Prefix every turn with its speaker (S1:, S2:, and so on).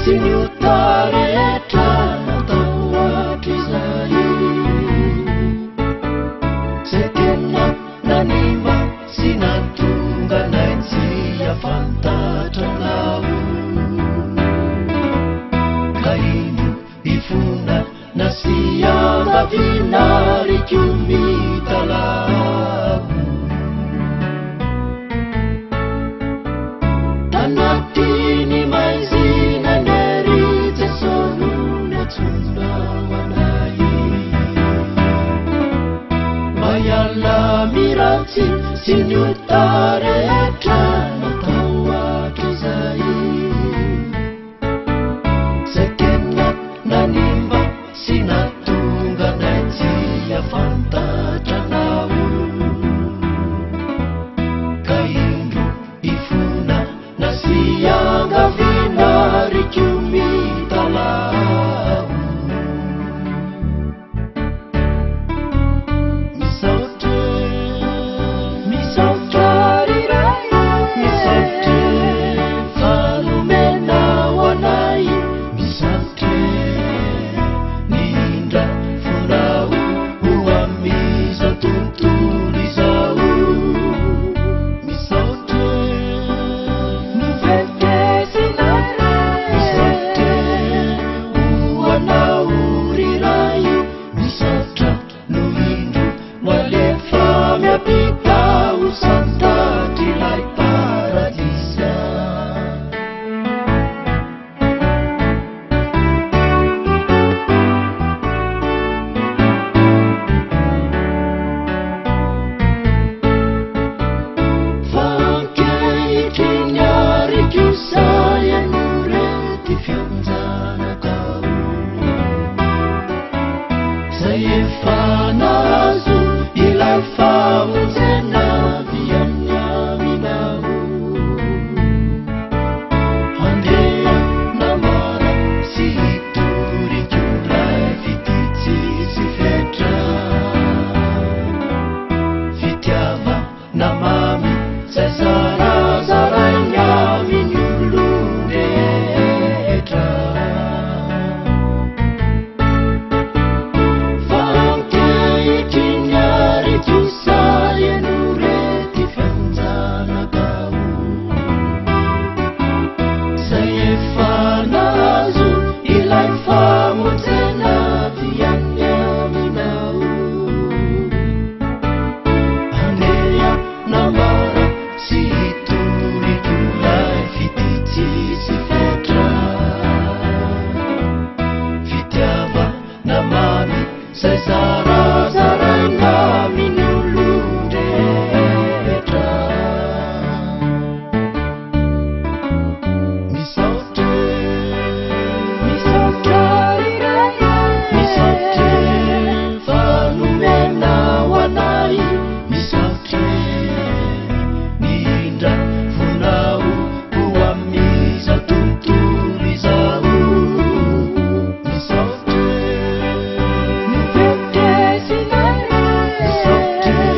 S1: sinyutarehetra natao hatrizay zay tena nanimba sy natonga nay tsy afantatranao ka ino ifona nasiangavina rikio mitalao tanatiny maizina nery jesonu natsonao anay mayala miratsy sy niotarehetra natao hatrizay zay tena nanimba sy natonga nay tsy afantatranao ka indro ifona nasiangavina rikio mitalao misaotra riray misaotra fanomena ho anay misaotra nindra fonao ho amizao tontolo izao misaotra fanazo ilay famonjena vianyaminao handeha namara sy hitorikolay vititsy sy fetra fitiava namamy zay zarazarainy aminy olondetra fanazo ilay famonjena vianyaminao handeha namara sy hitorikolay vititsy sy fetra fitiava namamy zay zarazarainy aminy olondetra fanomena ho anay misaotra nindra fonao ho amizao tontolo izao misaotra misaotra